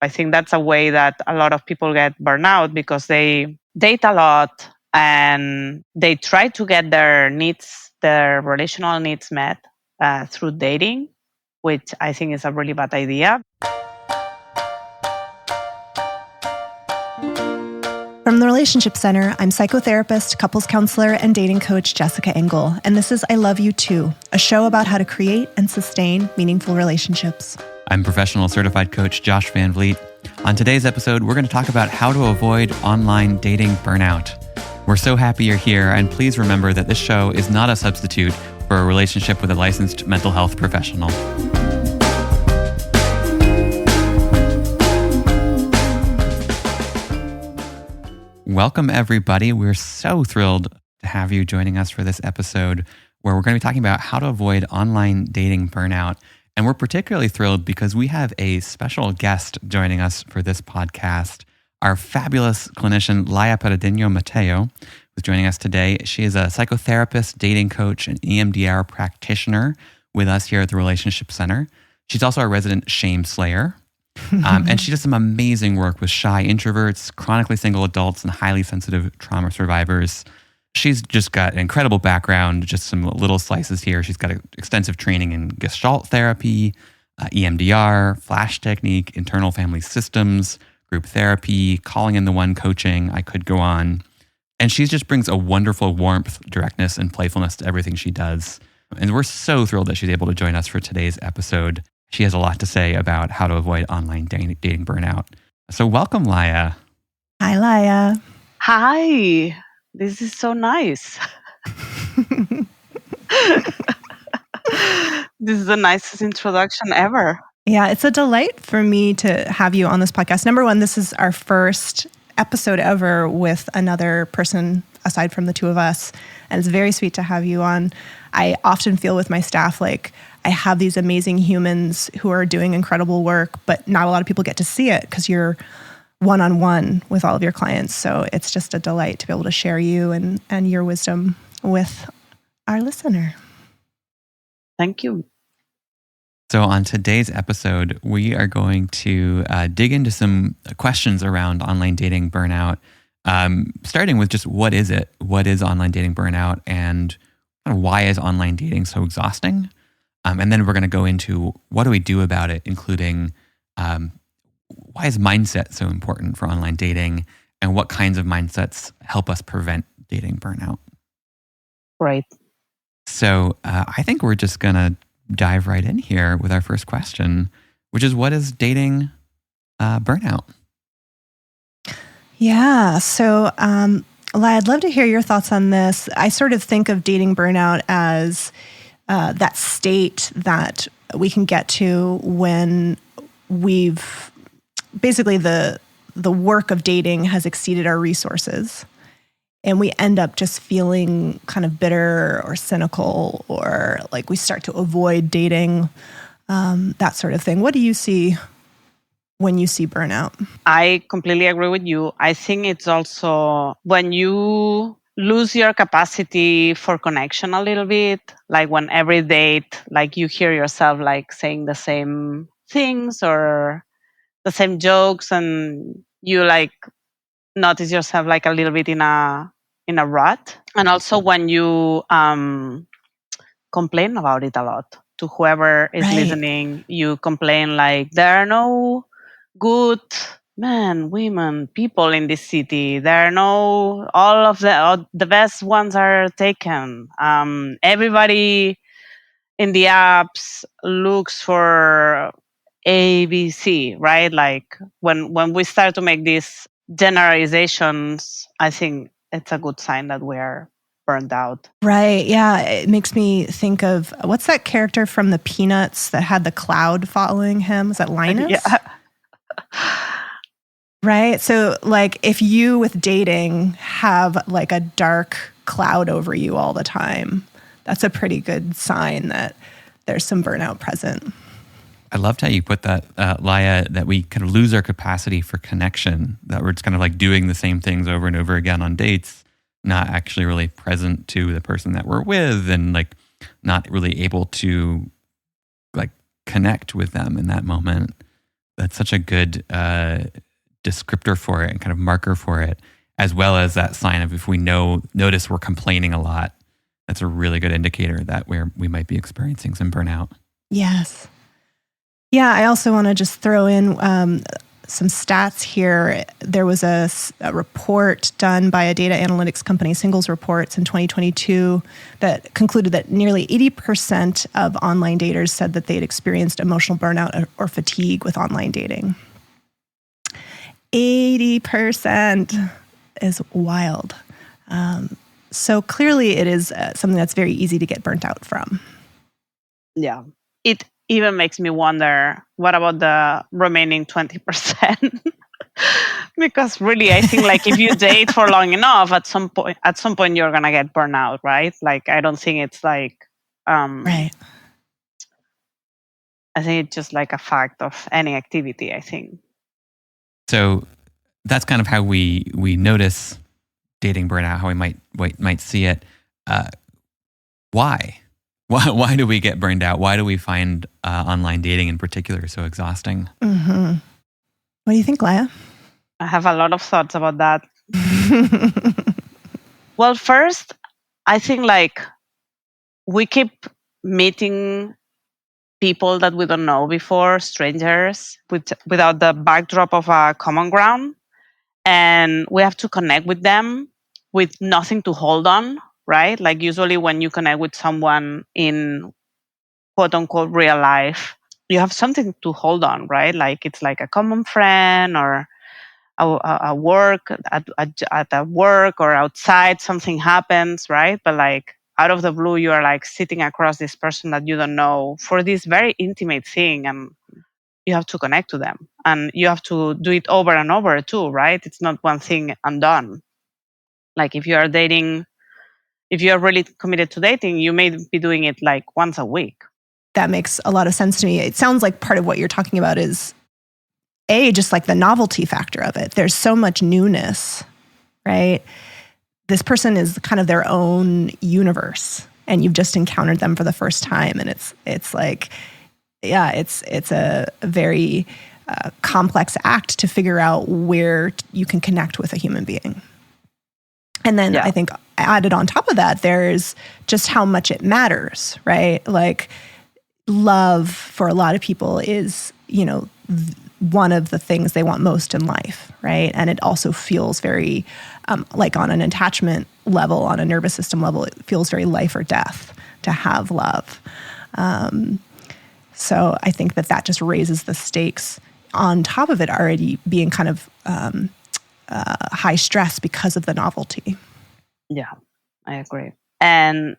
I think that's a way that a lot of people get burnout because they date a lot and they try to get their needs, their relational needs met through dating, which I think is a really bad idea. From the Relationship Center, I'm psychotherapist, couples counselor, and dating coach Jessica Engel, and this is I Love You Too, a show about how to create and sustain meaningful relationships. I'm professional certified coach Josh Van Vliet. On today's episode, we're going to talk about how to avoid online dating burnout. We're so happy you're here, and please remember that this show is not a substitute for a relationship with a licensed mental health professional. Welcome, everybody. We're so thrilled to have you joining us for this episode where we're going to be talking about how to avoid online dating burnout. And we're particularly thrilled because we have a special guest joining us for this podcast. Our fabulous clinician, Laia Pedreño Mateu, who's joining us today. She is a psychotherapist, dating coach, and EMDR practitioner with us here at the Relationship Center. She's also a resident shame slayer. And she does some amazing work with shy introverts, chronically single adults, and highly sensitive trauma survivors. She's just got an incredible background, just some little slices here. She's got extensive training in Gestalt therapy, EMDR, flash technique, internal family systems, group therapy, calling in the one coaching. I could go on. And she just brings a wonderful warmth, directness, and playfulness to everything she does. And we're so thrilled that she's able to join us for today's episode. She has a lot to say about how to avoid online dating burnout. So welcome, Laia. Hi, Laia. Hi, this is so nice. This is the nicest introduction ever. Yeah, it's a delight for me to have you on this podcast. Number one, this is our first episode ever with another person aside from the two of us. And it's very sweet to have you on. I often feel with my staff like I have these amazing humans who are doing incredible work, but not a lot of people get to see it because you're one-on-one with all of your clients. So it's just a delight to be able to share you and your wisdom with our listener. Thank you. So on today's episode, we are going to dig into some questions around online dating burnout, starting with just what is it? What is online dating burnout? And why is online dating so exhausting? And then we're going to go into what do we do about it, including why is mindset so important for online dating and what kinds of mindsets help us prevent dating burnout. Right. So I think we're just going to dive right in here with our first question, which is what is dating burnout? Yeah. So, Laia, I'd love to hear your thoughts on this. I sort of think of dating burnout as that state that we can get to when we've basically the work of dating has exceeded our resources. And we end up just feeling kind of bitter or cynical, or like we start to avoid dating, that sort of thing. What do you see when you see burnout? I completely agree with you. I think it's also when you lose your capacity for connection a little bit, like when every date, like you hear yourself like saying the same things or the same jokes, and you like notice yourself like a little bit in a rut. And also when you complain about it a lot to whoever is listening, you complain like there are no good men, women, people in this city. There are no, all of the best ones are taken. Everybody in the apps looks for ABC, right? Like when we start to make these generalizations, I think it's a good sign that we're burned out. Right. Yeah. It makes me think of what's that character from the Peanuts that had the cloud following him? Was that Linus? Yeah. Right. So like if you with dating have like a dark cloud over you all the time, that's a pretty good sign that there's some burnout present. I loved how you put that, Laia, that we kind of lose our capacity for connection, that we're just kind of like doing the same things over and over again on dates, not actually really present to the person that we're with and like not really able to like connect with them in that moment. That's such a good descriptor for it and kind of marker for it, as well as that sign of if we notice we're complaining a lot, that's a really good indicator that we might be experiencing some burnout. Yes. Yeah, I also want to just throw in some stats here. There was a report done by a data analytics company, Singles Reports, in 2022 that concluded that nearly 80% of online daters said that they'd experienced emotional burnout or fatigue with online dating. 80% is wild. So clearly it is something that's very easy to get burnt out from. Yeah. It even makes me wonder, what about the remaining 20%? Because really, I think like if you date for long enough, at some point you're gonna get burnout, right? Like I don't think it's like Right. I think it's just like a fact of any activity, I think. So that's kind of how we notice dating burnout, how we might see it. Why? Why do we get burned out? Why do we find online dating in particular so exhausting? Mm-hmm. What do you think, Laia? I have a lot of thoughts about that. Well, first, I think like we keep meeting people that we don't know before, strangers, without the backdrop of a common ground. And we have to connect with them with nothing to hold on, right? Like usually when you connect with someone in quote unquote real life, you have something to hold on, right? Like it's like a common friend or a work at a work or outside, something happens, right? But like out of the blue, you are like sitting across this person that you don't know for this very intimate thing, and you have to connect to them, and you have to do it over and over too, right? It's not one thing and done. Like if you are dating, if you are really committed to dating, you may be doing it like once a week. That makes a lot of sense to me. It sounds like part of what you're talking about is just like the novelty factor of it. There's so much newness, right? This person is kind of their own universe, and you've just encountered them for the first time, and it's like, yeah, it's a very complex act to figure out where you can connect with a human being. And then I think added on top of that, there's just how much it matters, right? Like love for a lot of people is, one of the things they want most in life, right? And it also feels very, like on an attachment level, on a nervous system level, it feels very life or death to have love. So I think that just raises the stakes on top of it already being kind of high stress because of the novelty. Yeah, I agree. And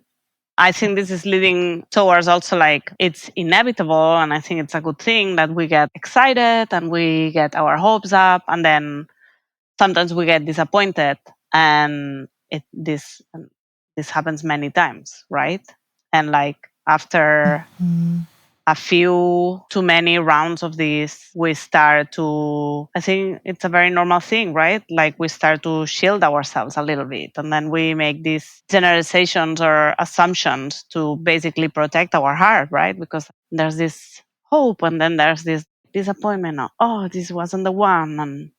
I think this is leading towards also like it's inevitable, and I think it's a good thing that we get excited and we get our hopes up, and then sometimes we get disappointed, and this happens many times, right? And like after a few too many rounds of this, we start to, I think it's a very normal thing, right? Like we start to shield ourselves a little bit, and then we make these generalizations or assumptions to basically protect our heart, right? Because there's this hope, and then there's this disappointment of, oh, this wasn't the one. And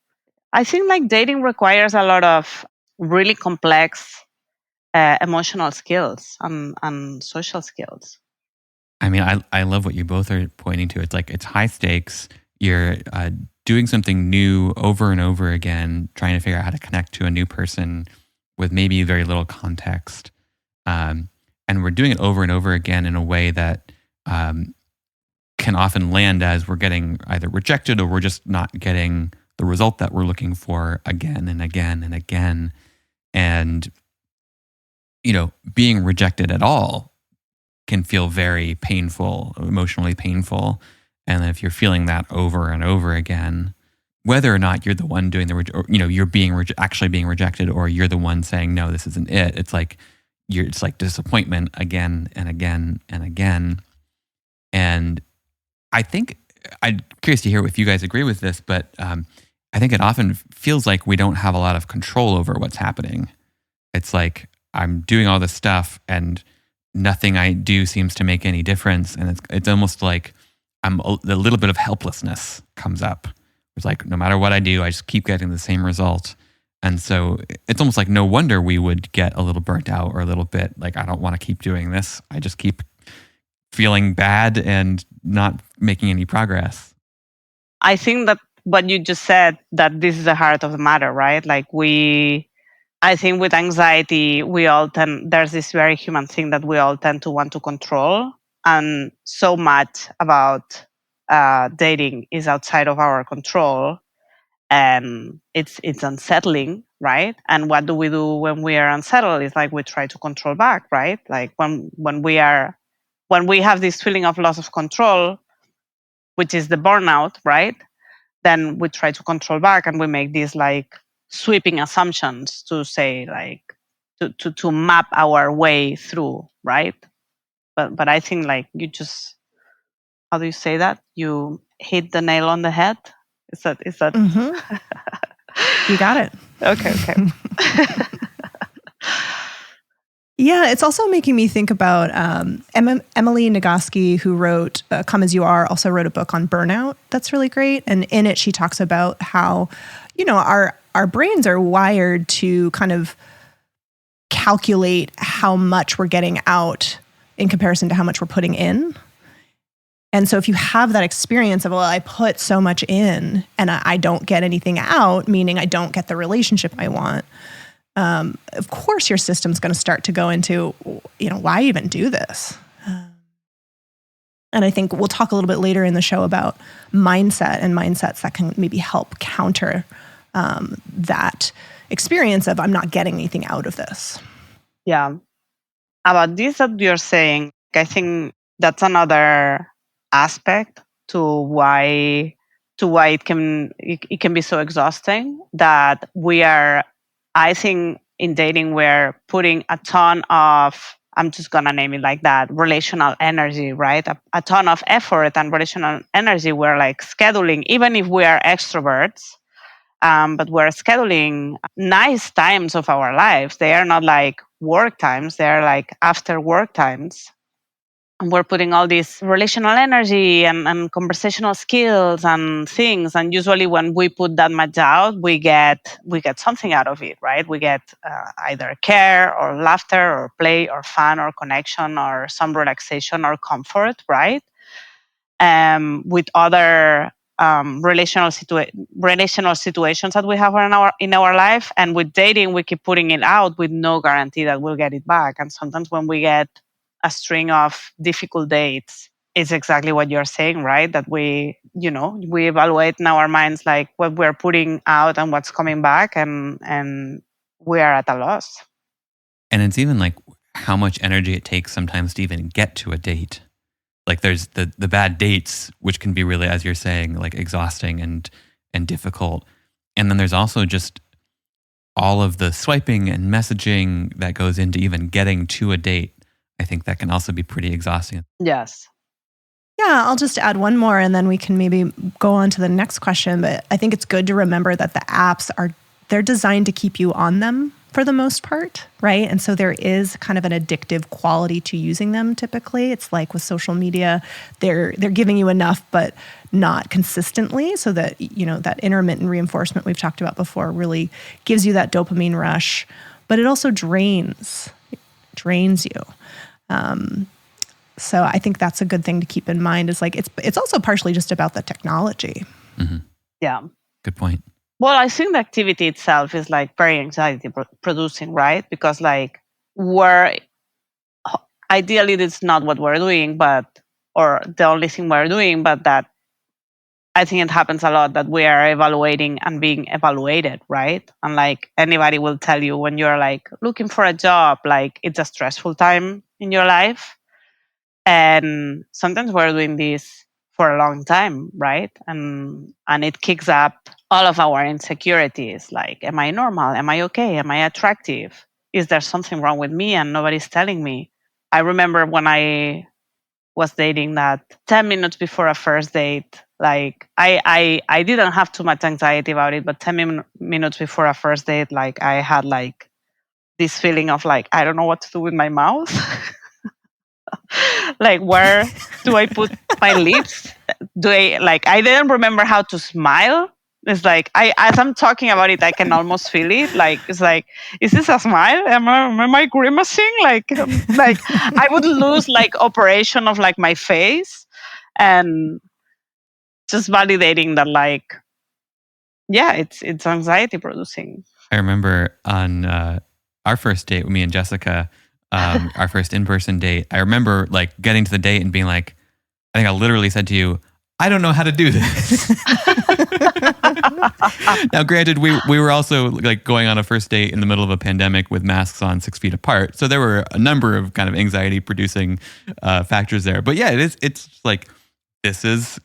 I think like dating requires a lot of really complex emotional skills and social skills. I mean, I love what you both are pointing to. It's like it's high stakes. You're doing something new over and over again, trying to figure out how to connect to a new person with maybe very little context. And we're doing it over and over again in a way that can often land as we're getting either rejected or we're just not getting the result that we're looking for again and again and again. And, being rejected at all can feel very painful, emotionally painful. And if you're feeling that over and over again, whether or not you're the one doing you're being actually being rejected, or you're the one saying, no, this isn't it. It's like, it's like disappointment again and again and again. And I think I'm curious to hear if you guys agree with this, but I think it often feels like we don't have a lot of control over what's happening. It's like I'm doing all this stuff and nothing I do seems to make any difference. And it's almost like the little bit of helplessness comes up. It's like, no matter what I do, I just keep getting the same result. And so it's almost like no wonder we would get a little burnt out or a little bit like, I don't want to keep doing this. I just keep feeling bad and not making any progress. I think that what you just said, that this is the heart of the matter, right? Like I think with anxiety, there's this very human thing that we all tend to want to control. And so much about dating is outside of our control. And it's unsettling, right? And what do we do when we are unsettled? It's like we try to control back, right? Like when we have this feeling of loss of control, which is the burnout, right? Then we try to control back, and we make these like sweeping assumptions to say like to map our way through, right? But I think like you just, how do you say that? You hit the nail on the head. Is that? Mm-hmm. You got it. Okay. Yeah, it's also making me think about Emily Nagoski, who wrote Come As You Are, also wrote a book on burnout that's really great. And in it, she talks about how, our brains are wired to kind of calculate how much we're getting out in comparison to how much we're putting in. And so if you have that experience of, well, I put so much in and I don't get anything out, meaning I don't get the relationship I want, of course your system's going to start to go into, why even do this? And I think we'll talk a little bit later in the show about mindset and mindsets that can maybe help counter that experience of I'm not getting anything out of this. Yeah. About this that you're saying, I think that's another aspect to why it can be so exhausting, that we are, I think in dating, we're putting a ton of, I'm just going to name it like that, relational energy, right? A ton of effort and relational energy. We're like scheduling, even if we are extroverts, but we're scheduling nice times of our lives. They are not like work times. They're like after work times. And we're putting all this relational energy and conversational skills and things. And usually when we put that much out, we get something out of it, right? We get either care or laughter or play or fun or connection or some relaxation or comfort, right? With other relational situations that we have in our life. And with dating, we keep putting it out with no guarantee that we'll get it back. And sometimes when we get a string of difficult dates, it's exactly what you're saying, right? That we evaluate in our minds like what we're putting out and what's coming back, and we are at a loss. And it's even like how much energy it takes sometimes to even get to a date. Like there's the bad dates, which can be really, as you're saying, like exhausting and difficult. And then there's also just all of the swiping and messaging that goes into even getting to a date. I think that can also be pretty exhausting. Yes. Yeah, I'll just add one more and then we can maybe go on to the next question. But I think it's good to remember that the apps they're designed to keep you on them for the most part, right? And so there is kind of an addictive quality to using them typically. It's like with social media, they're giving you enough, but not consistently, so that, that intermittent reinforcement we've talked about before really gives you that dopamine rush, but it also drains you. So I think that's a good thing to keep in mind, is like, it's also partially just about the technology. Mm-hmm. Yeah. Good point. Well, I think the activity itself is like very anxiety producing, right? Because like ideally it's not what we're doing, or the only thing we're doing, but that I think it happens a lot that we are evaluating and being evaluated, right? And like anybody will tell you, when you're like looking for a job, like it's a stressful time in your life. And sometimes we're doing this for a long time, right? And it kicks up all of our insecurities. Like, am I normal? Am I okay? Am I attractive? Is there something wrong with me and nobody's telling me? I remember when I was dating, that 10 minutes before a first date, like I didn't have too much anxiety about it, but 10 minutes before a first date, like I had like this feeling of like, I don't know what to do with my mouth. Like, where do I put my lips? I didn't remember how to smile. It's like, as I'm talking about it, I can almost feel it. Like, it's like, is this a smile? Am I grimacing? Like I would lose like operation of like my face, and just validating that, like, yeah, it's anxiety producing. I remember on our first date with me and Jessica, our first in-person date, I remember like getting to the date and being like, I think I literally said to you, I don't know how to do this. Now, granted, we were also like going on a first date in the middle of a pandemic with masks on 6 feet apart. So there were a number of kind of anxiety producing factors there. But yeah, it's like, this is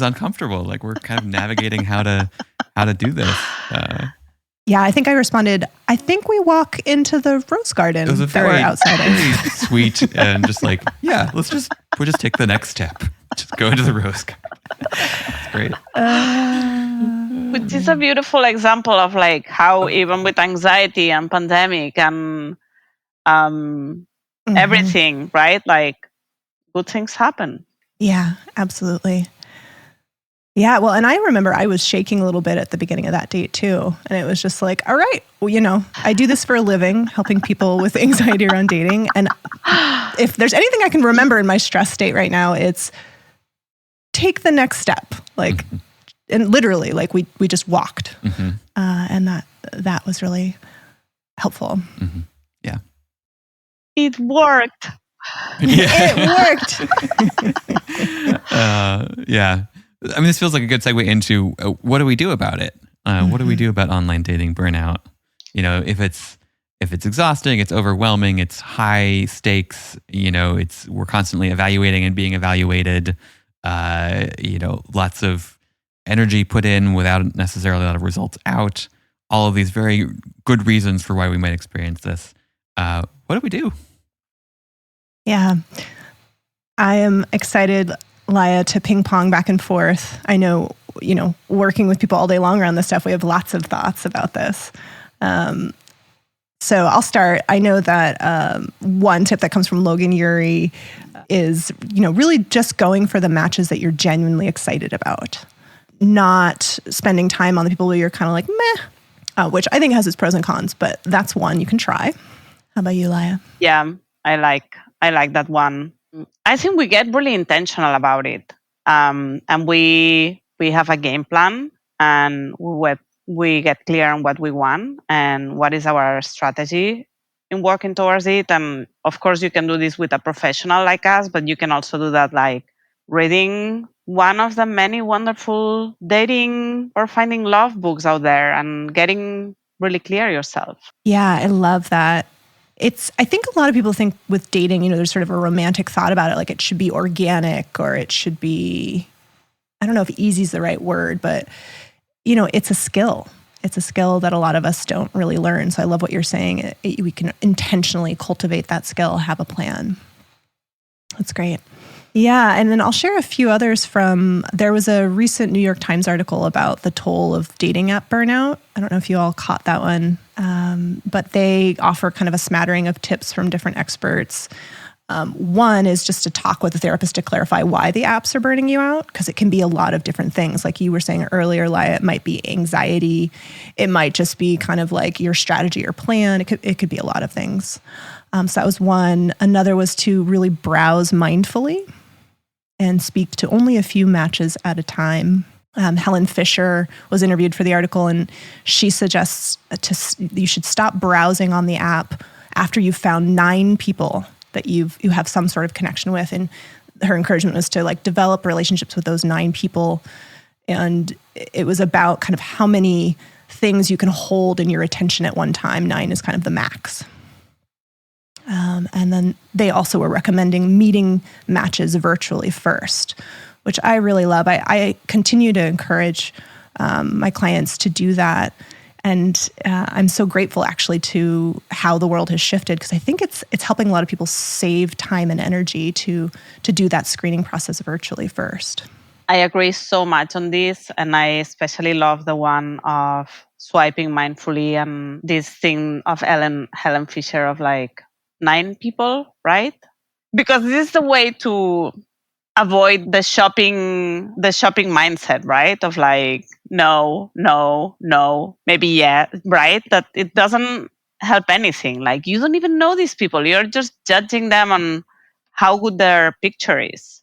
uncomfortable. Like, we're kind of navigating how to do this. Yeah, I think I responded, I think we walk into the rose garden It was a that we're outside very of. sweet and just like, yeah, we'll just take the next step. Just go into the rose garden. It's great. Which is a beautiful example of like how even with anxiety and pandemic and everything, right? Like, good things happen. Yeah, absolutely. Yeah, well, and I remember I was shaking a little bit at the beginning of that date too. And it was just like, all right, well, I do this for a living, helping people with anxiety around dating. And if there's anything I can remember in my stress state right now, it's take the next step. Like, and literally, like we just walked. And that was really helpful. Yeah. It worked. It worked. Yeah. I mean, this feels like a good segue into what do we do about it? What do we do about online dating burnout? If it's exhausting, it's overwhelming, it's high stakes. We're constantly evaluating and being evaluated. Lots of energy put in without necessarily a lot of results out. All of these very good reasons for why we might experience this. What do we do? Yeah, I am excited, Laia, to ping pong back and forth. I know, working with people all day long around this stuff, we have lots of thoughts about this. So I'll start. I know that one tip that comes from Logan Ury is, really just going for the matches that you're genuinely excited about. Not spending time on the people where you're kind of like, meh, which I think has its pros and cons, but that's one you can try. How about you, Laia? Yeah, I like that one. I think we get really intentional about it. And we have a game plan, and we get clear on what we want and what is our strategy in working towards it. And of course, you can do this with a professional like us, but you can also do that like reading one of the many wonderful dating or finding love books out there and getting really clear yourself. Yeah, I love that. I think a lot of people think with dating, there's sort of a romantic thought about it, like it should be organic or it should be, I don't know if easy is the right word, but it's a skill. It's a skill that a lot of us don't really learn. So I love what you're saying. We can intentionally cultivate that skill, have a plan. That's great. Yeah, and then I'll share a few others there was a recent New York Times article about the toll of dating app burnout. I don't know if you all caught that one, but they offer kind of a smattering of tips from different experts. One is just to talk with a therapist to clarify why the apps are burning you out, because it can be a lot of different things. Like you were saying earlier, Laia, it might be anxiety. It might just be kind of like your strategy or plan. It could be a lot of things. So that was one. Another was to really browse mindfully and speak to only a few matches at a time. Helen Fisher was interviewed for the article, and she suggests you should stop browsing on the app after you've found 9 people that you have some sort of connection with. And her encouragement was to like develop relationships with those 9 people. And it was about kind of how many things you can hold in your attention at one time. 9 is kind of the max. And then they also were recommending meeting matches virtually first, which I really love. I continue to encourage my clients to do that. And I'm so grateful actually to how the world has shifted, because I think it's helping a lot of people save time and energy to do that screening process virtually first. I agree so much on this, and I especially love the one of swiping mindfully and this thing of Helen Fisher of like 9 people, right? because this is the way to avoid the shopping mindset, right? Of like, no, no, no, maybe yeah, right? That it doesn't help anything. Like, you don't even know these people. You're just judging them on how good their picture is.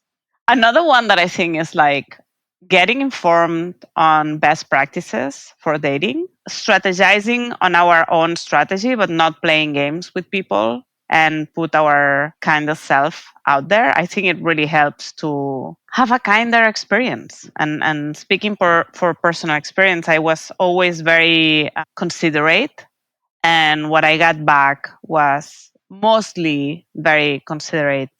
Another one that I think is like getting informed on best practices for dating, strategizing on our own strategy, but not playing games with people and put our kind of self out there. I think it really helps to have a kinder experience. And speaking for personal experience, I was always very considerate. And what I got back was mostly very considerate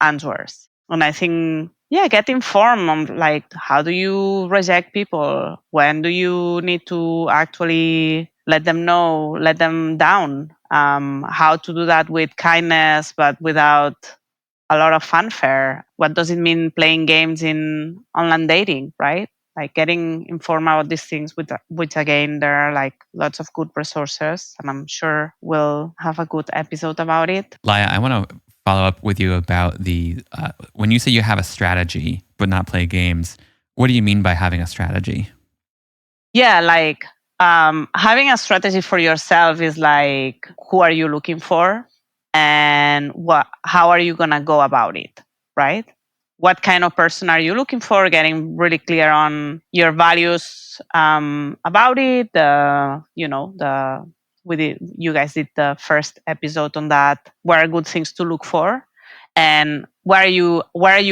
answers. And I think, yeah, get informed on like, how do you reject people? When do you need to actually let them know, let them down? How to do that with kindness, but without a lot of fanfare. What does it mean playing games in online dating, right? Like getting informed about these things, which again, there are like lots of good resources, and I'm sure we'll have a good episode about it. Laia, I want to follow up with you about the when you say you have a strategy but not play games. What do you mean by having a strategy? Yeah, like having a strategy for yourself is like, who are you looking for, and how are you gonna go about it, right? What kind of person are you looking for? Getting really clear on your values about it. You guys did the first episode on that. What are good things to look for, and what are you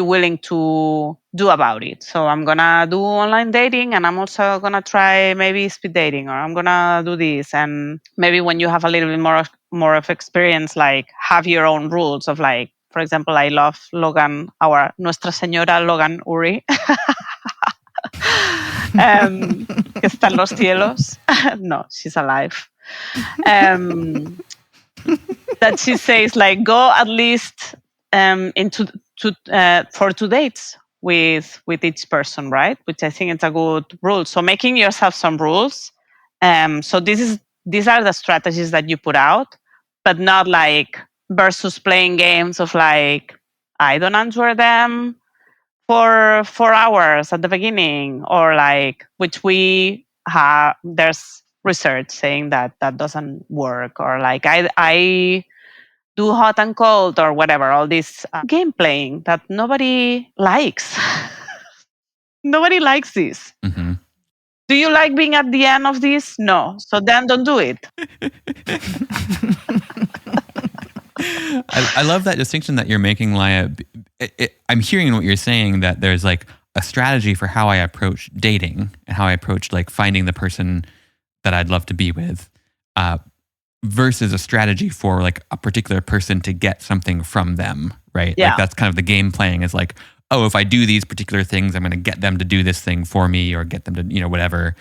willing to do about it? So I'm gonna do online dating, and I'm also gonna try maybe speed dating, or I'm gonna do this. And maybe when you have a little bit more of experience, like have your own rules of like, for example, I love Logan, our Nuestra Señora Logan Uri. Que está en los cielos. No, she's alive. That she says like, go at least for 2 dates with each person, right? Which I think it's a good rule. So making yourself some rules. So these are the strategies that you put out, but not like versus playing games of like, I don't answer them for 4 hours at the beginning, or like, which we have, there's research saying that doesn't work, or like I do hot and cold, or whatever, all this game playing that nobody likes. Nobody likes this. Mm-hmm. Do you like being at the end of this? No. So then don't do it. I love that distinction that you're making, Laia. I'm hearing in what you're saying that there's like a strategy for how I approach dating and how I approach like finding the person that I'd love to be with, versus a strategy for like a particular person to get something from them, right? Yeah. Like that's kind of the game playing is like, oh, if I do these particular things, I'm going to get them to do this thing for me, or get them to, whatever.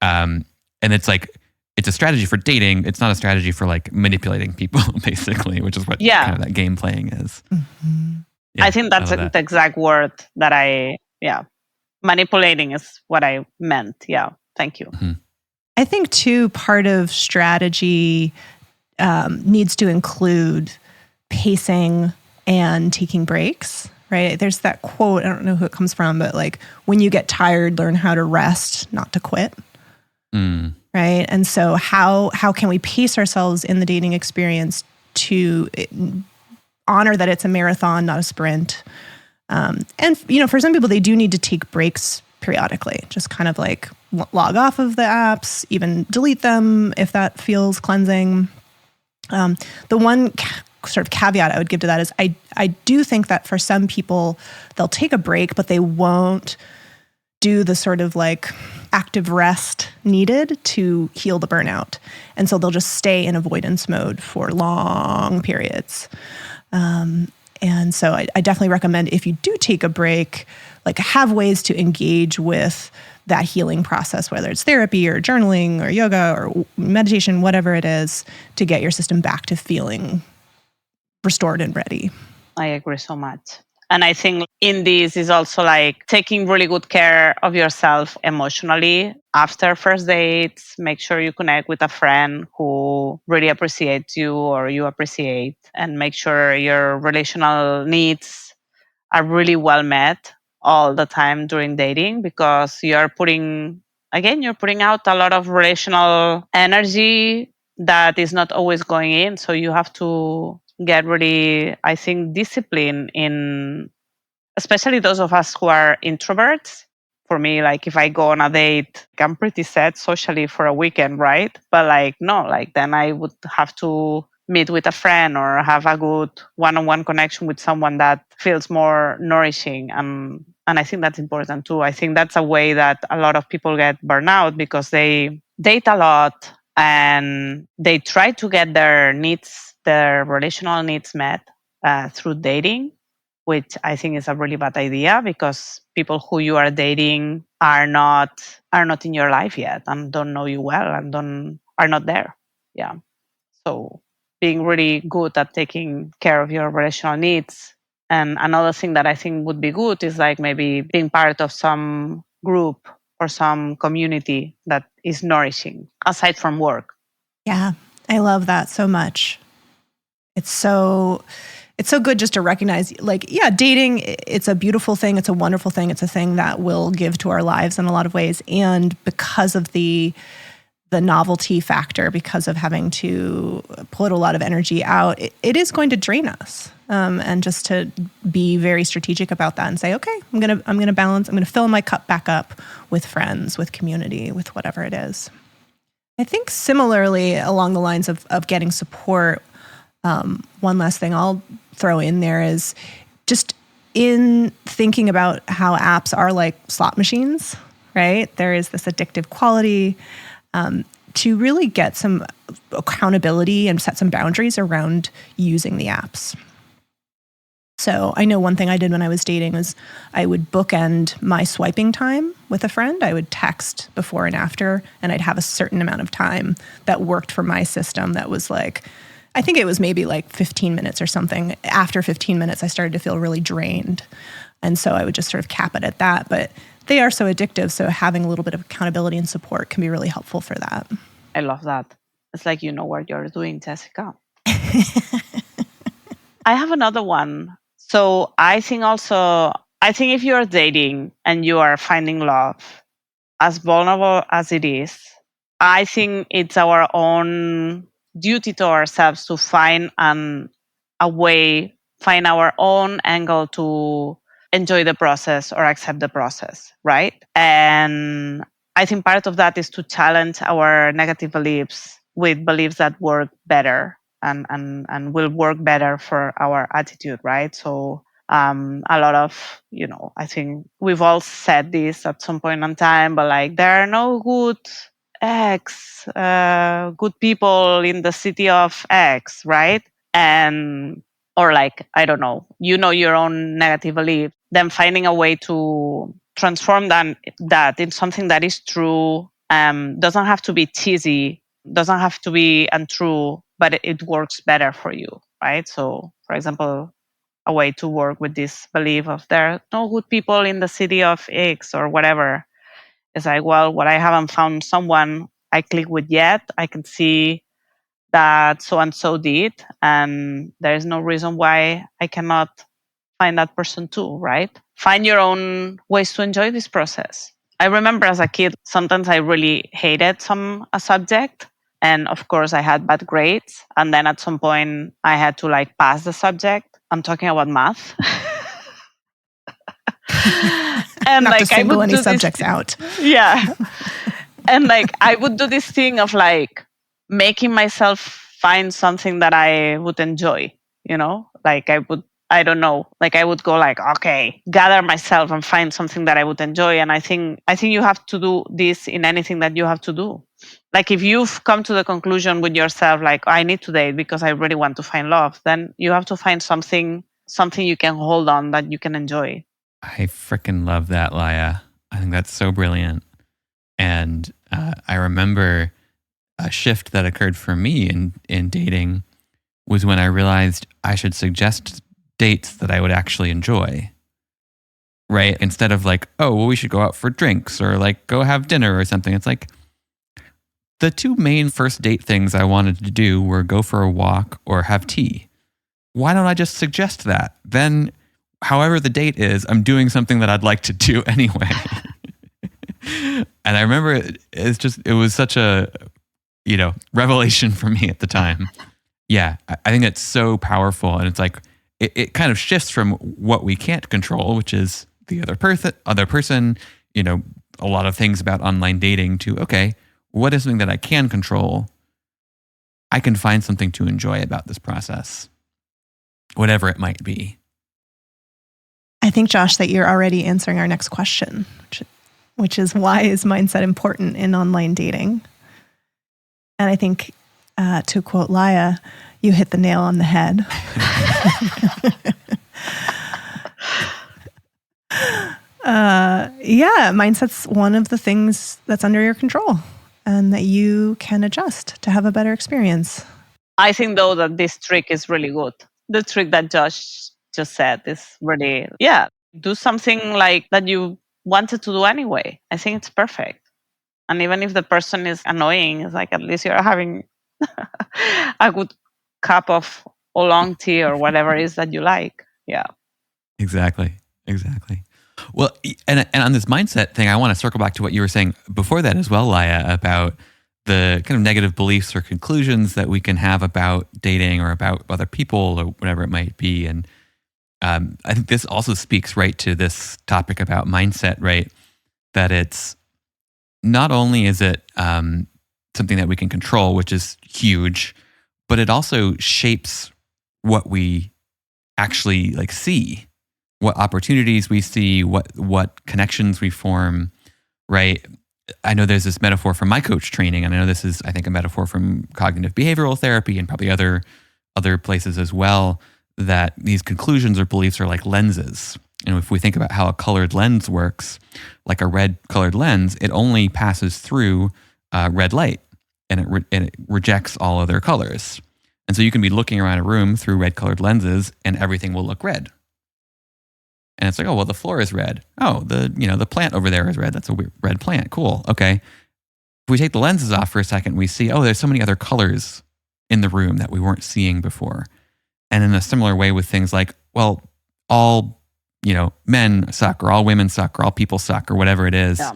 And it's like, it's a strategy for dating. It's not a strategy for like manipulating people, basically, which is what kind of that game playing is. Mm-hmm. Yeah, I think that's the exact word that manipulating is what I meant. Yeah. Thank you. Mm-hmm. I think too, part of strategy needs to include pacing and taking breaks, right? There's that quote, I don't know who it comes from, but like, when you get tired, learn how to rest, not to quit. Mm. Right. And so how can we pace ourselves in the dating experience to honor that it's a marathon, not a sprint? And, for some people, they do need to take breaks periodically, just kind of like log off of the apps, even delete them if that feels cleansing. The one sort of caveat I would give to that is I do think that for some people, they'll take a break, but they won't do the sort of like active rest needed to heal the burnout. And so they'll just stay in avoidance mode for long periods. And so I definitely recommend, if you do take a break, like have ways to engage with that healing process, whether it's therapy or journaling or yoga or meditation, whatever it is, to get your system back to feeling restored and ready. I agree so much. And I think in this is also like taking really good care of yourself emotionally after first dates. Make sure you connect with a friend who really appreciates you or you appreciate, and make sure your relational needs are really well met all the time during dating, because you're putting out a lot of relational energy that is not always going in. So you have to get really, I think, discipline in, especially those of us who are introverts. For me, like if I go on a date, I'm pretty set socially for a weekend, right? But like, no, like then I would have to meet with a friend or have a good one-on-one connection with someone that feels more nourishing. And I think that's important too. I think that's a way that a lot of people get burnout, because they date a lot and they try to get their needs, their relational needs met through dating, which I think is a really bad idea, because people who you are dating are not in your life yet and don't know you well and are not there. Yeah. So being really good at taking care of your relational needs. And another thing that I think would be good is like maybe being part of some group or some community that is nourishing aside from work. Yeah, I love that so much. It's so good just to recognize, like, yeah, dating, it's a beautiful thing. It's a wonderful thing. It's a thing that will give to our lives in a lot of ways. And because of the novelty factor, because of having to put a lot of energy out, it is going to drain us. And just to be very strategic about that and say, okay, I'm gonna balance. I'm gonna fill my cup back up with friends, with community, with whatever it is. I think similarly along the lines of getting support. One last thing I'll throw in there is just in thinking about how apps are like slot machines, right? There is this addictive quality. To really get some accountability and set some boundaries around using the apps. So I know one thing I did when I was dating was I would bookend my swiping time with a friend. I would text before and after, and I'd have a certain amount of time that worked for my system that was like, I think it was maybe like 15 minutes or something. After 15 minutes, I started to feel really drained. And so I would just sort of cap it at that. But they are so addictive, so having a little bit of accountability and support can be really helpful for that. I love that. It's like you know what you're doing, Jessica. I have another one. So I think if you're dating and you are finding love, as vulnerable as it is, I think it's our own duty to ourselves to find our own angle to enjoy the process or accept the process, right? And I think part of that is to challenge our negative beliefs with beliefs that work better and will work better for our attitude, right? So a lot of, I think we've all said this at some point in time, but like there are no good good people in the city of X, right? And or like, I don't know, your own negative belief, then finding a way to transform that in something that is true, doesn't have to be cheesy, doesn't have to be untrue, but it works better for you, right? So, for example, a way to work with this belief of there are no good people in the city of X or whatever. It's like, well, what I haven't found someone I click with yet, I can see that so and so did, and there is no reason why I cannot find that person too, right? Find your own ways to enjoy this process. I remember as a kid, sometimes I really hated a subject. And of course, I had bad grades. And then at some point, I had to like pass the subject. I'm talking about math. And not like to single I would any do subjects out. Yeah. And like I would do this thing of like making myself find something that I would enjoy, like I don't know, like I would go like, okay, gather myself and find something that I would enjoy. And I think you have to do this in anything that you have to do. Like if you've come to the conclusion with yourself, like I need to date because I really want to find love, then you have to find something you can hold on that you can enjoy. I freaking love that, Laia. I think that's so brilliant. And I remember a shift that occurred for me in dating was when I realized I should suggest dates that I would actually enjoy, right? Instead of like, oh, well, we should go out for drinks or like go have dinner or something. It's like the two main first date things I wanted to do were go for a walk or have tea. Why don't I just suggest that? Then, however the date is, I'm doing something that I'd like to do anyway. And I remember it was such a, revelation for me at the time. Yeah, I think that's so powerful. And it's like, it kind of shifts from what we can't control, which is the other person, a lot of things about online dating, to, okay, what is something that I can control? I can find something to enjoy about this process, whatever it might be. I think, Josh, that you're already answering our next question, which is, why is mindset important in online dating? And I think, to quote Laia, you hit the nail on the head. Mindset's one of the things that's under your control and that you can adjust to have a better experience. I think, though, that this trick is really good. The trick that Josh just said is really, do something like that you wanted to do anyway. I think it's perfect. And even if the person is annoying, it's like, at least you're having a good cup of oolong tea or whatever it is that you like. Yeah. Exactly. Well, and on this mindset thing, I want to circle back to what you were saying before that as well, Laia, about the kind of negative beliefs or conclusions that we can have about dating or about other people or whatever it might be. And I think this also speaks right to this topic about mindset, right? That it's not only is it something that we can control, which is huge, but it also shapes what we actually like see, what opportunities we see, what connections we form, right? I know there's this metaphor from my coach training, and I know this is, I think, a metaphor from cognitive behavioral therapy and probably other places as well, that these conclusions or beliefs are like lenses. And if we think about how a colored lens works, like a red colored lens, it only passes through red light, and it rejects all other colors. And so you can be looking around a room through red colored lenses and everything will look red. And it's like, oh, well, the floor is red. Oh, the plant over there is red. That's a weird red plant. Cool. Okay. If we take the lenses off for a second, we see, oh, there's so many other colors in the room that we weren't seeing before. And in a similar way with things like, well, all, men suck, or all women suck, or all people suck, or whatever it is. Yeah.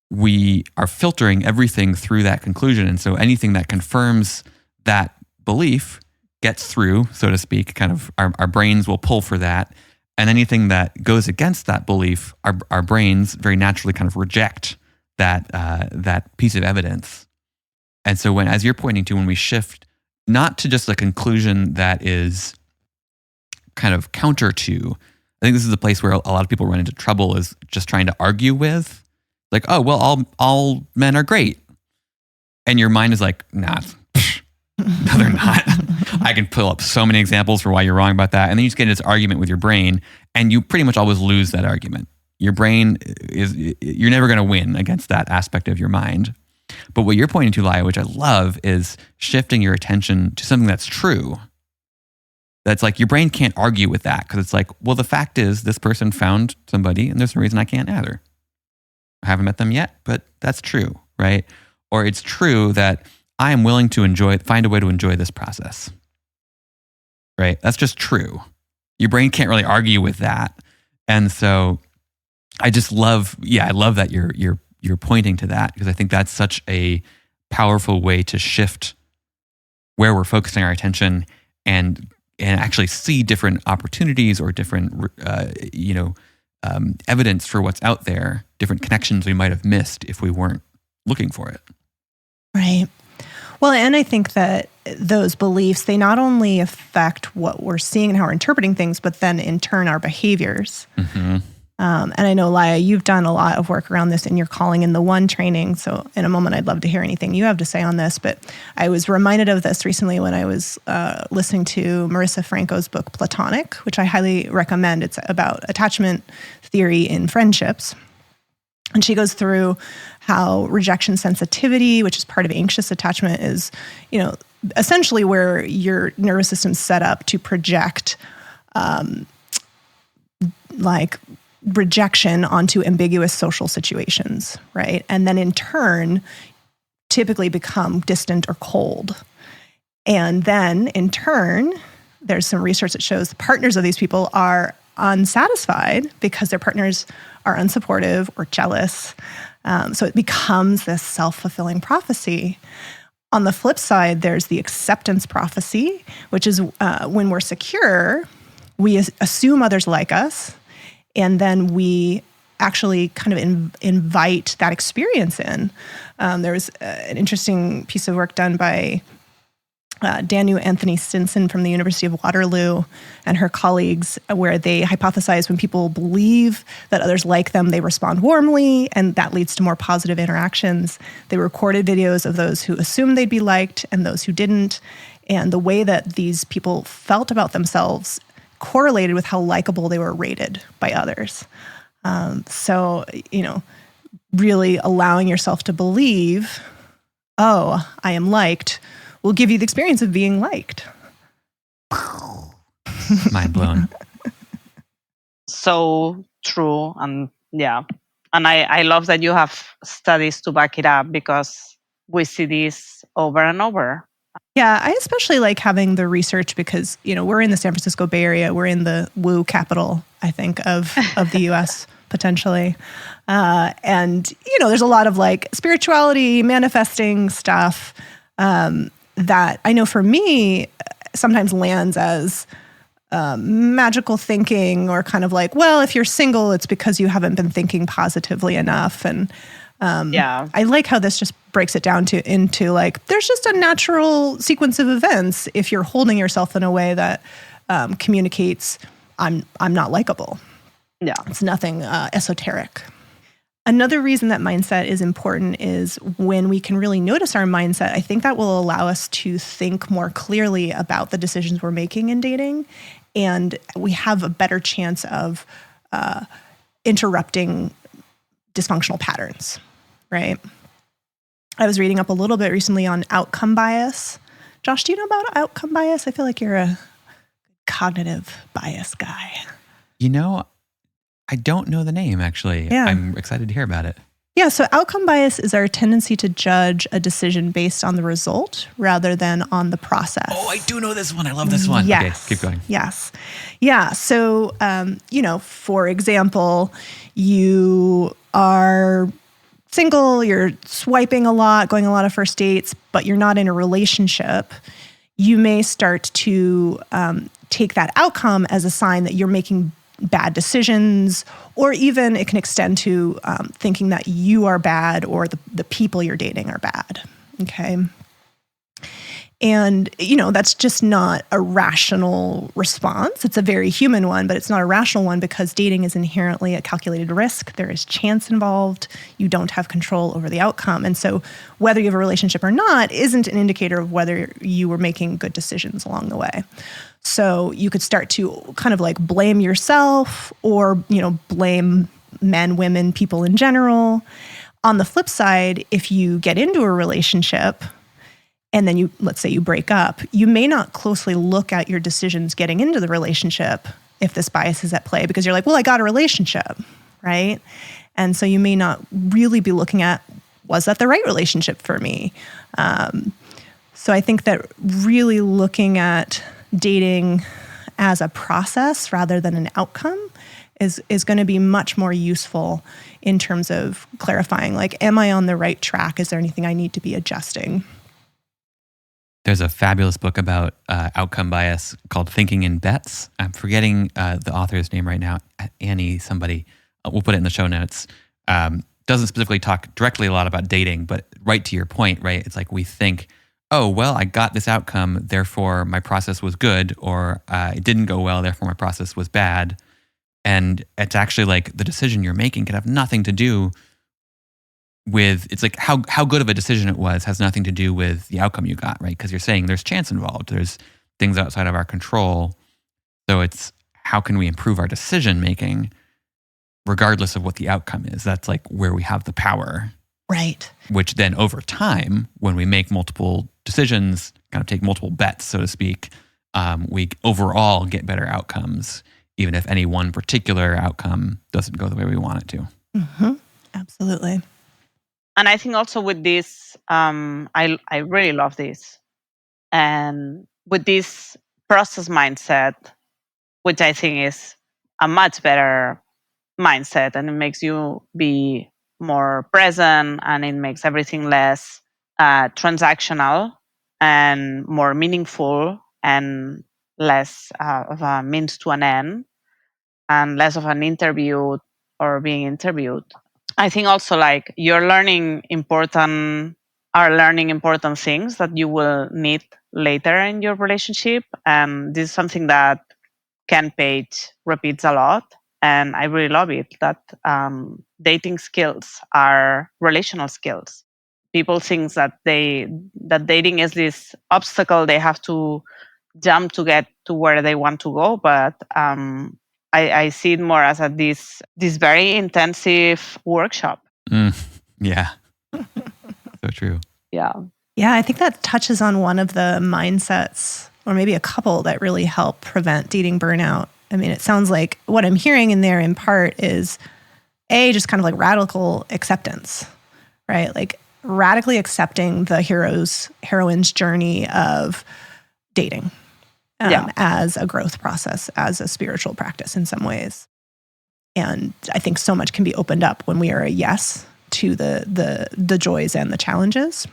We are filtering everything through that conclusion. And so anything that confirms that belief gets through, so to speak, kind of our brains will pull for that. And anything that goes against that belief, our brains very naturally kind of reject that piece of evidence. And so as you're pointing to, when we shift not to just a conclusion that is kind of counter to, I think this is the place where a lot of people run into trouble, is just trying to argue with, like, oh, well, all men are great. And your mind is like, nah, no, they're not. I can pull up so many examples for why you're wrong about that. And then you just get into this argument with your brain, and you pretty much always lose that argument. Your brain you're never going to win against that aspect of your mind. But what you're pointing to, Laia, which I love, is shifting your attention to something that's true. That's like, your brain can't argue with that, because it's like, well, the fact is this person found somebody and there's no reason I can't either. I haven't met them yet, but that's true, right? Or it's true that I am willing to find a way to enjoy this process, right? That's just true. Your brain can't really argue with that. And so I just love that you're pointing to that, because I think that's such a powerful way to shift where we're focusing our attention and actually see different opportunities or different, evidence for what's out there, different connections we might have missed if we weren't looking for it. Right. Well, and I think that those beliefs, they not only affect what we're seeing and how we're interpreting things, but then in turn our behaviors. Mm-hmm. And I know, Laia, you've done a lot of work around this in your Calling in the One training. So in a moment, I'd love to hear anything you have to say on this. But I was reminded of this recently when I was listening to Marissa Franco's book, Platonic, which I highly recommend. It's about attachment theory in friendships. And she goes through how rejection sensitivity, which is part of anxious attachment, is, essentially where your nervous system's set up to project like rejection onto ambiguous social situations, right? And then in turn, typically become distant or cold. And then in turn, there's some research that shows the partners of these people are unsatisfied because their partners are unsupportive or jealous. So it becomes this self-fulfilling prophecy. On the flip side, there's the acceptance prophecy, which is when we're secure, we assume others like us, and then we actually kind of invite that experience in. There was an interesting piece of work done by Danu Anthony Stinson from the University of Waterloo and her colleagues, where they hypothesize when people believe that others like them, they respond warmly, and that leads to more positive interactions. They recorded videos of those who assumed they'd be liked and those who didn't, and the way that these people felt about themselves correlated with how likable they were rated by others. So, really allowing yourself to believe, oh, I am liked, will give you the experience of being liked. Mind blown. So true. And yeah. And I love that you have studies to back it up, because we see this over and over. Yeah, I especially like having the research because, we're in the San Francisco Bay Area. We're in the woo capital, I think, of the U.S. potentially. And, there's a lot of like spirituality, manifesting stuff that I know for me sometimes lands as magical thinking, or kind of like, well, if you're single, it's because you haven't been thinking positively enough. And I like how this just breaks it down into like, there's just a natural sequence of events if you're holding yourself in a way that communicates, I'm not likable. Yeah. It's nothing esoteric. Another reason that mindset is important is when we can really notice our mindset, I think that will allow us to think more clearly about the decisions we're making in dating. And we have a better chance of interrupting dysfunctional patterns, right? I was reading up a little bit recently on outcome bias. Josh, do you know about outcome bias? I feel like you're a cognitive bias guy. I don't know the name, actually. Yeah. I'm excited to hear about it. Yeah, so outcome bias is our tendency to judge a decision based on the result rather than on the process. Oh, I do know this one. I love this one. Yes. Okay, keep going. Yes. Yeah, so, for example, you are single, you're swiping a lot, going on a lot of first dates, but you're not in a relationship. You may start to take that outcome as a sign that you're making bad decisions, or even it can extend to thinking that you are bad or the people you're dating are bad, okay? And, that's just not a rational response. It's a very human one, but it's not a rational one because dating is inherently a calculated risk. There is chance involved. You don't have control over the outcome. And so whether you have a relationship or not isn't an indicator of whether you were making good decisions along the way. So you could start to kind of like blame yourself or, blame men, women, people in general. On the flip side, if you get into a relationship and then let's say you break up, you may not closely look at your decisions getting into the relationship if this bias is at play, because you're like, well, I got a relationship, right? And so you may not really be looking at, was that the right relationship for me? So I think that really looking at dating as a process rather than an outcome is going to be much more useful in terms of clarifying, like, am I on the right track? Is there anything I need to be adjusting? There's a fabulous book about outcome bias called Thinking in Bets. I'm forgetting the author's name right now. Annie somebody. We'll put it in the show notes. Doesn't specifically talk directly a lot about dating, but right to your point, right? It's like we think, oh, well, I got this outcome, therefore my process was good, or it didn't go well, therefore my process was bad. And it's actually like the decision you're making can have nothing to do with, it's like how good of a decision it was has nothing to do with the outcome you got, right? Because you're saying there's chance involved, there's things outside of our control. So it's how can we improve our decision making regardless of what the outcome is? That's like where we have the power. Right. Which then over time, when we make multiple decisions, kind of take multiple bets, so to speak, we overall get better outcomes, even if any one particular outcome doesn't go the way we want it to. Mm-hmm. Absolutely. And I think also with this, I really love this. And with this process mindset, which I think is a much better mindset, and it makes you be more present, and it makes everything less transactional and more meaningful, and less of a means to an end, and less of an interview or being interviewed. I think also like are learning important things that you will need later in your relationship. And this is something that Ken Page repeats a lot. And I really love it, that dating skills are relational skills. People think that dating is this obstacle they have to jump to get to where they want to go, but I see it more as this very intensive workshop. Yeah, so true. Yeah. Yeah, I think that touches on one of the mindsets, or maybe a couple, that really help prevent dating burnout. I mean, it sounds like what I'm hearing in there in part is just kind of like radical acceptance, right? Like radically accepting the heroine's journey of dating as a growth process, as a spiritual practice in some ways. And I think so much can be opened up when we are a yes to the joys and the challenges.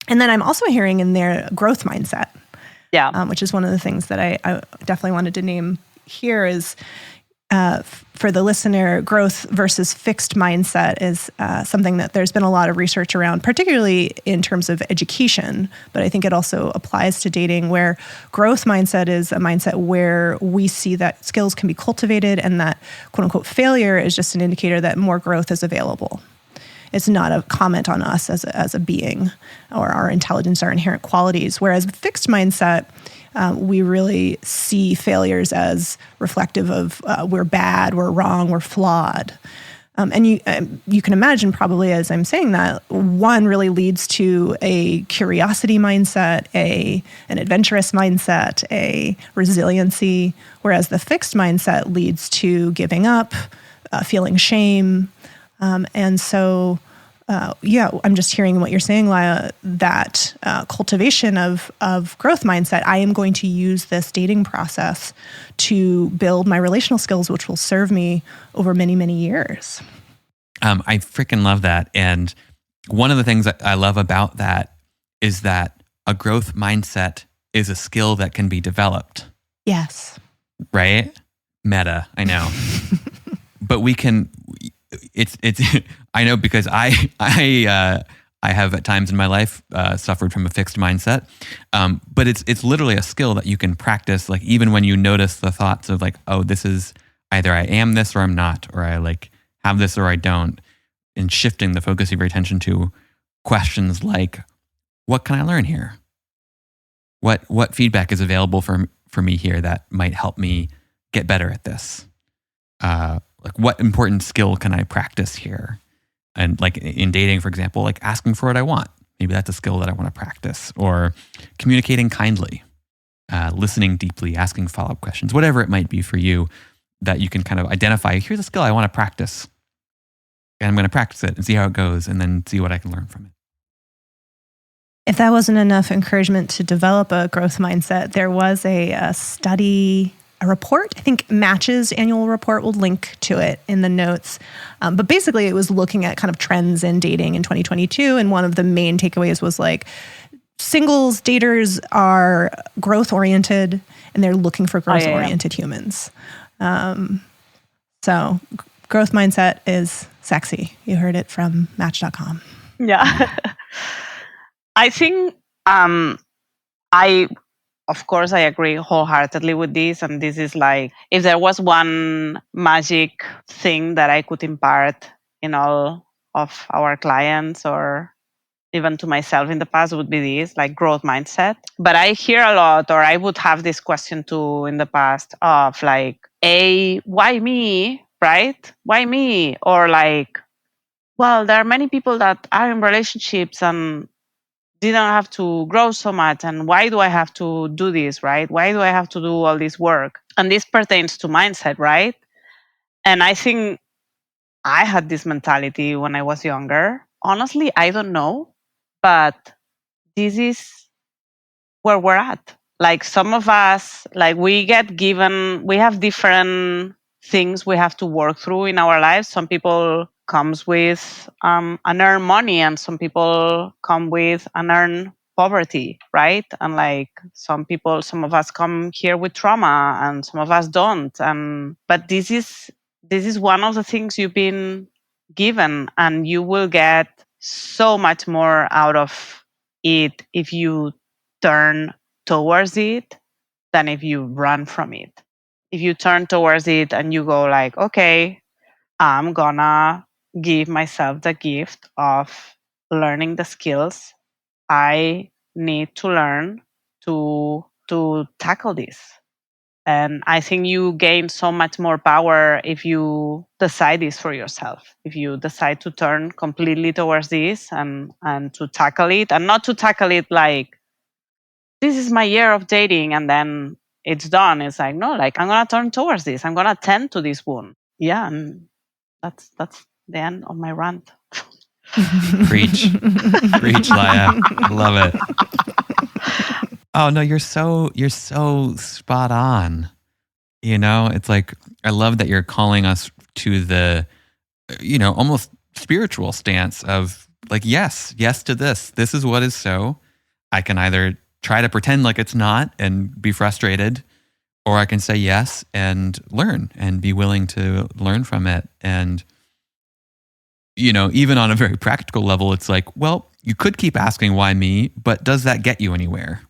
And then I'm also hearing in there growth mindset, which is one of the things that I definitely wanted to name here is, for the listener, growth versus fixed mindset is something that there's been a lot of research around, particularly in terms of education, but I think it also applies to dating, where growth mindset is a mindset where we see that skills can be cultivated and that quote unquote failure is just an indicator that more growth is available. It's not a comment on us as a being or our intelligence, our inherent qualities. Whereas fixed mindset, we really see failures as reflective of we're bad, we're wrong, we're flawed. And you can imagine probably as I'm saying that, one really leads to a curiosity mindset, an adventurous mindset, a resiliency, whereas the fixed mindset leads to giving up, feeling shame. And so, I'm just hearing what you're saying, Laia, that cultivation of growth mindset. I am going to use this dating process to build my relational skills, which will serve me over many, many years. I freaking love that. And one of the things that I love about that is that a growth mindset is a skill that can be developed. Yes. Right? Meta, I know. But we can... It's I know, because I have at times in my life suffered from a fixed mindset, but it's literally a skill that you can practice. Like even when you notice the thoughts of like, oh, this is either I am this or I'm not, or I like have this or I don't, and shifting the focus of your attention to questions like, what can I learn here? What feedback is available for me here that might help me get better at this? Like what important skill can I practice here? And like in dating, for example, like asking for what I want. Maybe that's a skill that I want to practice. Or communicating kindly, listening deeply, asking follow-up questions, whatever it might be for you that you can kind of identify, here's a skill I want to practice. And I'm going to practice it and see how it goes and then see what I can learn from it. If that wasn't enough encouragement to develop a growth mindset, there was a study, a report, I think Match's annual report, will link to it in the notes. But basically it was looking at kind of trends in dating in 2022. And one of the main takeaways was like, singles daters are growth oriented and they're looking for growth oriented humans. So growth mindset is sexy. You heard it from Match.com. Yeah. I think of course, I agree wholeheartedly with this. And this is like, if there was one magic thing that I could impart in all of our clients or even to myself in the past, would be this, like growth mindset. But I hear a lot, or I would have this question too in the past of like, why me? Right? Why me? Or like, well, there are many people that are in relationships and didn't have to grow so much, and why do I have to do this, right? Why do I have to do all this work? And this pertains to mindset, right? And I think I had this mentality when I was younger. Honestly, I don't know, but this is where we're at. Like some of us, like we have different things we have to work through in our lives. Some people comes with unearned money, and some people come with unearned poverty, right? And like some of us come here with trauma, and some of us don't. And but this is one of the things you've been given, and you will get so much more out of it if you turn towards it than if you run from it. If you turn towards it and you go like, okay, I'm gonna give myself the gift of learning the skills I need to learn to tackle this. And I think you gain so much more power if you decide this for yourself. If you decide to turn completely towards this and to tackle it, and not to tackle it like, this is my year of dating and then it's done. It's like, no, like I'm gonna turn towards this. I'm gonna tend to this wound. Yeah, and that's the end of my rant. Preach. Preach, Laia. Love it. Oh no, you're so spot on. You know, it's like, I love that you're calling us to the, almost spiritual stance of like, yes to this. This is what is so. I can either try to pretend like it's not and be frustrated, or I can say yes and learn and be willing to learn from it. And, even on a very practical level, it's like, well, you could keep asking why me, but does that get you anywhere?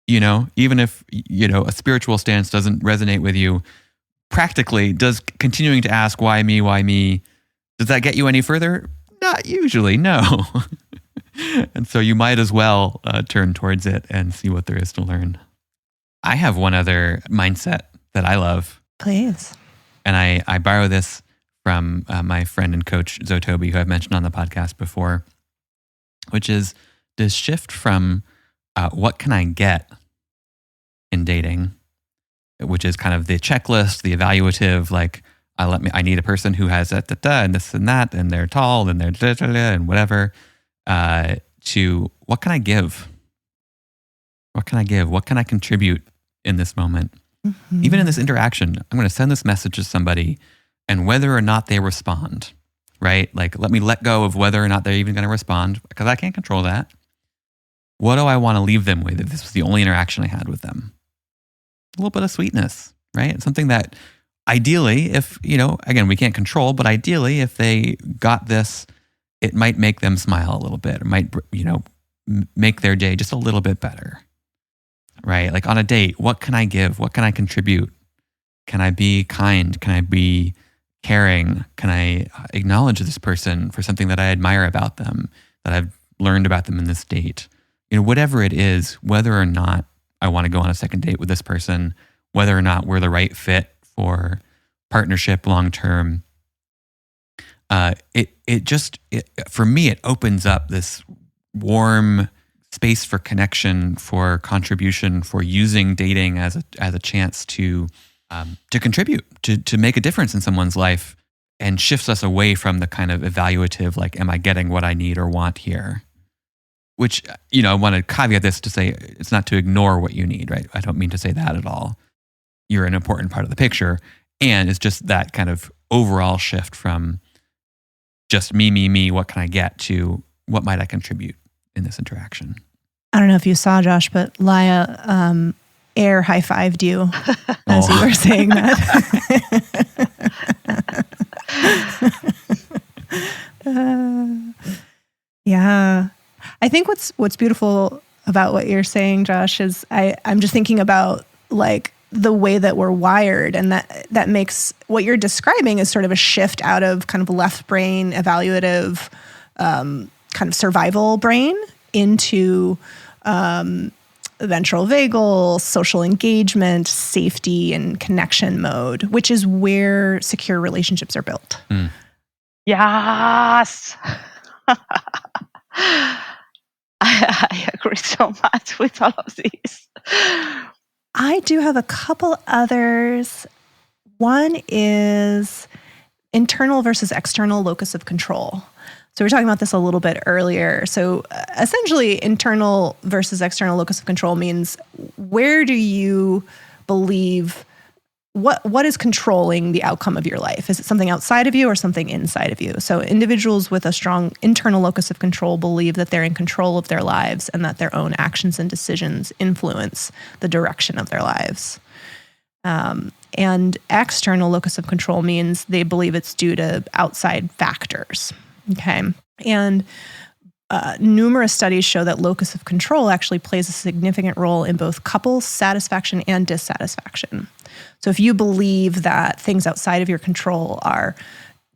Even if, a spiritual stance doesn't resonate with you, practically, does continuing to ask why me, does that get you any further? Not usually, no. And so you might as well turn towards it and see what there is to learn. I have one other mindset that I love. Please. And I borrow this from my friend and coach, Zotobi, who I've mentioned on the podcast before, which is this shift from what can I get in dating, which is kind of the checklist, the evaluative, like, I need a person who has and this and that, and they're tall, and they're and whatever, to what can I give? What can I give? What can I contribute in this moment? Mm-hmm. Even in this interaction, I'm going to send this message to somebody, and whether or not they respond, right? Like, let me let go of whether or not they're even going to respond, because I can't control that. What do I want to leave them with if this was the only interaction I had with them? A little bit of sweetness, right? Something that ideally, if, again, we can't control, but ideally, if they got this, it might make them smile a little bit. It might, make their day just a little bit better, right? Like on a date, what can I give? What can I contribute? Can I be kind? Can I be caring? Can I acknowledge this person for something that I admire about them, that I've learned about them in this date? Whatever it is, whether or not I want to go on a second date with this person, whether or not we're the right fit for partnership long-term, for me, it opens up this warm space for connection, for contribution, for using dating as a chance to contribute, to make a difference in someone's life, and shifts us away from the kind of evaluative, like, am I getting what I need or want here? Which, I want to caveat this to say it's not to ignore what you need, right? I don't mean to say that at all. You're an important part of the picture. And it's just that kind of overall shift from just me, what can I get, to what might I contribute in this interaction. I don't know if you saw, Josh, but Laia air high-fived you as you were saying that. Yeah. I think what's beautiful about what you're saying, Josh, is I'm just thinking about like the way that we're wired, and that makes what you're describing as sort of a shift out of kind of left brain evaluative kind of survival brain into ventral vagal, social engagement, safety, and connection mode, which is where secure relationships are built. Mm. Yes. I agree so much with all of this. I do have a couple others. One is internal versus external locus of control. So we were talking about this a little bit earlier. So essentially, internal versus external locus of control means where do you believe, what is controlling the outcome of your life? Is it something outside of you or something inside of you? So individuals with a strong internal locus of control believe that they're in control of their lives and that their own actions and decisions influence the direction of their lives. And external locus of control means they believe it's due to outside factors. Okay. And numerous studies show that locus of control actually plays a significant role in both couple satisfaction and dissatisfaction. So if you believe that things outside of your control are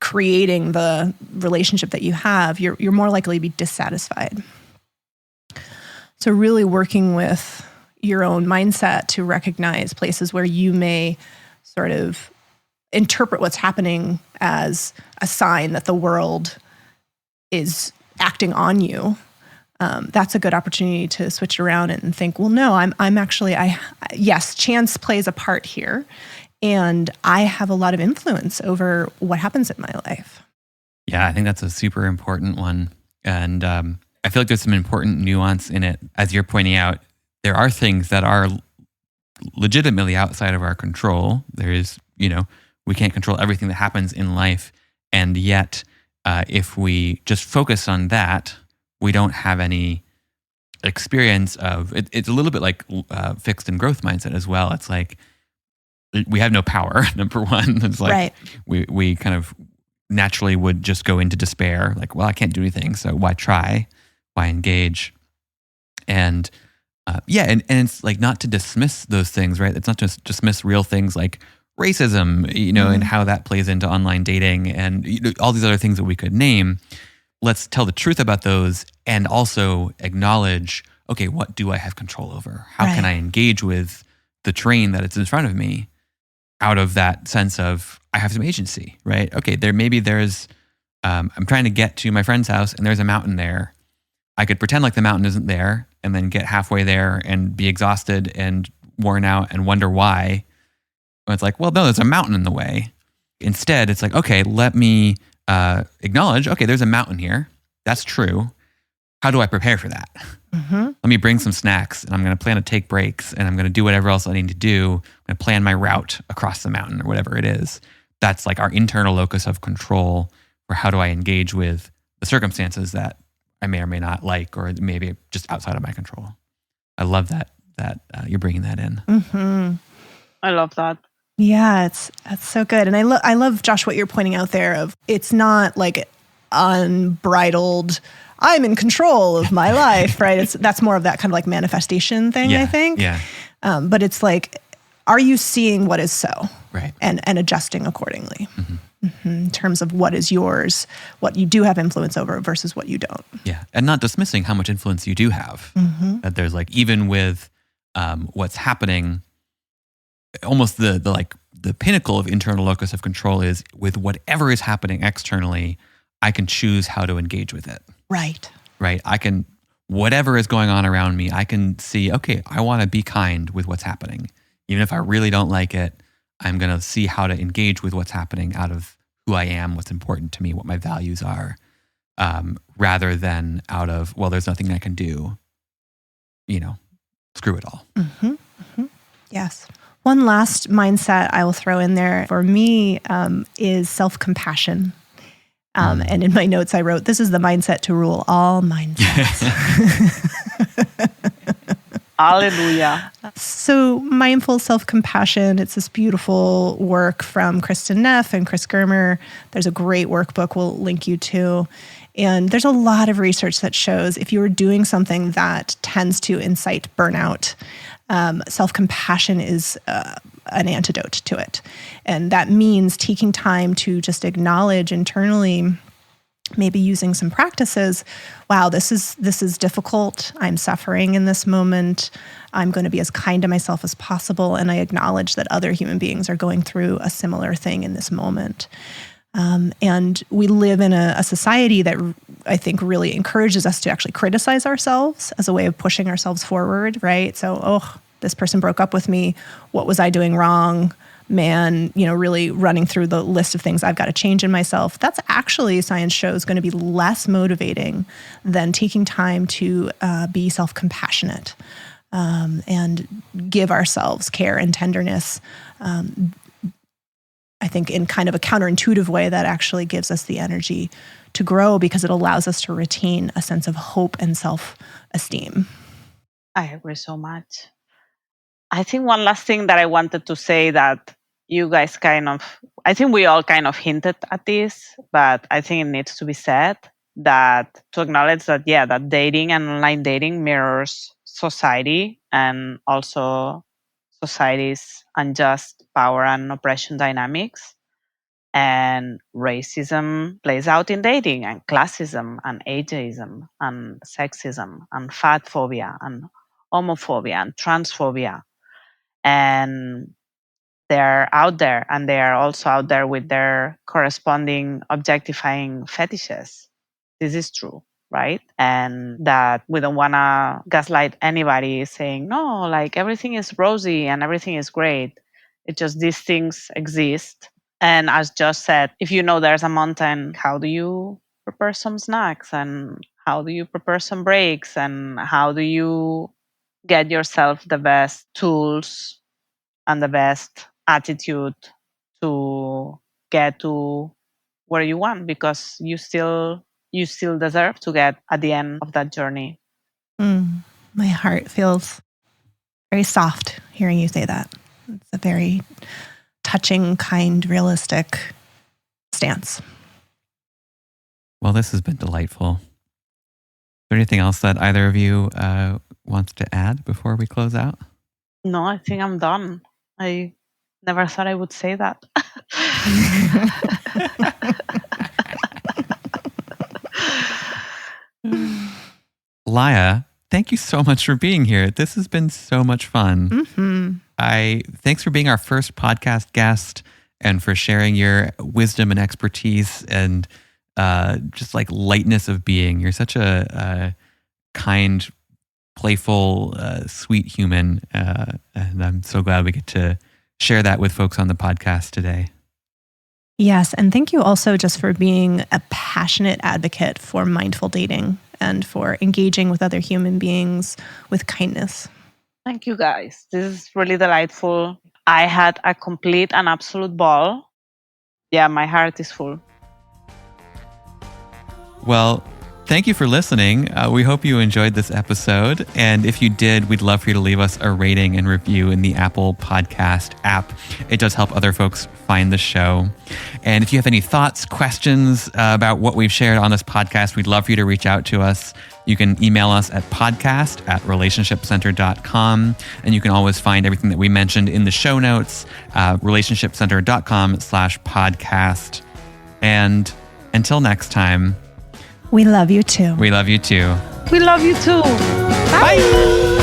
creating the relationship that you have, you're more likely to be dissatisfied. So really working with your own mindset to recognize places where you may sort of interpret what's happening as a sign that the world is acting on you. That's a good opportunity to switch around and think, well, no, I'm actually, yes, chance plays a part here, and I have a lot of influence over what happens in my life. Yeah, I think that's a super important one. And I feel like there's some important nuance in it. As you're pointing out, there are things that are legitimately outside of our control. There is, we can't control everything that happens in life. And yet, if we just focus on that, we don't have any experience of it. It's a little bit like fixed and growth mindset as well. It's like we have no power, number one. It's like right. we kind of naturally would just go into despair. Like, well, I can't do anything, so why try? Why engage? And and it's like not to dismiss those things, right? It's not just dismiss real things like racism, and how that plays into online dating and all these other things that we could name. Let's tell the truth about those and also acknowledge, okay, what do I have control over? How can I engage with the terrain that it's in front of me out of that sense of I have some agency, right? Okay, there's, I'm trying to get to my friend's house and there's a mountain there. I could pretend like the mountain isn't there and then get halfway there and be exhausted and worn out and wonder why. And it's like, well, no, there's a mountain in the way. Instead, it's like, okay, let me acknowledge, okay, there's a mountain here. That's true. How do I prepare for that? Mm-hmm. Let me bring some snacks and I'm going to plan to take breaks and I'm going to do whatever else I need to do. I'm going to plan my route across the mountain or whatever it is. That's like our internal locus of control for how do I engage with the circumstances that I may or may not like or maybe just outside of my control. I love that you're bringing that in. Mm-hmm. I love that. Yeah, that's so good. And I love, Josh, what you're pointing out there of it's not like unbridled, I'm in control of my life, right? That's more of that kind of like manifestation thing, I think. Yeah. But it's like, are you seeing what is so? Right. And adjusting accordingly in terms of what is yours, what you do have influence over versus what you don't. Yeah. And not dismissing how much influence you do have. Mm-hmm. That there's like, even with what's happening, almost the pinnacle of internal locus of control is with whatever is happening externally, I can choose how to engage with it. Right. I can, whatever is going on around me, I can see, okay, I want to be kind with what's happening. Even if I really don't like it, I'm going to see how to engage with what's happening out of who I am, what's important to me, what my values are, rather than out of, well, there's nothing I can do, screw it all. Mm-hmm. Mm-hmm. Yes. One last mindset I will throw in there for me is self-compassion. And in my notes I wrote, this is the mindset to rule all mindsets. Hallelujah. So mindful self-compassion, it's this beautiful work from Kristen Neff and Chris Germer. There's a great workbook we'll link you to. And there's a lot of research that shows if you are doing something that tends to incite burnout, self-compassion is an antidote to it. And that means taking time to just acknowledge internally, maybe using some practices. Wow, this is difficult. I'm suffering in this moment. I'm going to be as kind to myself as possible. And I acknowledge that other human beings are going through a similar thing in this moment. And we live in a society that I think really encourages us to actually criticize ourselves as a way of pushing ourselves forward, right? So, this person broke up with me. What was I doing wrong? Man, really running through the list of things I've got to change in myself. That's actually, science shows, going to be less motivating than taking time to be self-compassionate and give ourselves care and tenderness. I think in kind of a counterintuitive way that actually gives us the energy to grow because it allows us to retain a sense of hope and self-esteem. I agree so much. I think one last thing that I wanted to say that you guys I think we all kind of hinted at this, but I think it needs to be said, that to acknowledge that, that dating and online dating mirrors society, and also society's unjust power and oppression dynamics. And racism plays out in dating, and classism, and ageism, and sexism, and fat phobia, and homophobia, and transphobia. And they're out there, and they are also out there with their corresponding objectifying fetishes. This is true, right? And that we don't want to gaslight anybody saying, no, like everything is rosy and everything is great. It's just these things exist. And as Josh said, if you know there's a mountain, how do you prepare some snacks? And how do you prepare some breaks? And how do you get yourself the best tools and the best attitude to get to where you want? Because you still deserve to get at the end of that journey. My heart feels very soft hearing you say that. It's a very touching, kind, realistic stance. Well, this has been delightful. Is there anything else that either of you wants to add before we close out? No, I think I'm done. I never thought I would say that. Laia, thank you so much for being here. This has been so much fun. Mm-hmm. Thanks for being our first podcast guest and for sharing your wisdom and expertise and just like lightness of being. You're such a kind, playful, sweet human. And I'm so glad we get to share that with folks on the podcast today. Yes. And thank you also just for being a passionate advocate for mindful dating and for engaging with other human beings with kindness. Thank you, guys. This is really delightful. I had a complete and absolute ball. Yeah, my heart is full. Well, thank you for listening. We hope you enjoyed this episode. And if you did, we'd love for you to leave us a rating and review in the Apple Podcast app. It does help other folks find the show. And if you have any thoughts, questions about what we've shared on this podcast, we'd love for you to reach out to us. You can email us at podcast@relationshipcenter.com. And you can always find everything that we mentioned in the show notes, relationshipcenter.com/podcast. And until next time, we love you too. we love you too. We love you too. Bye.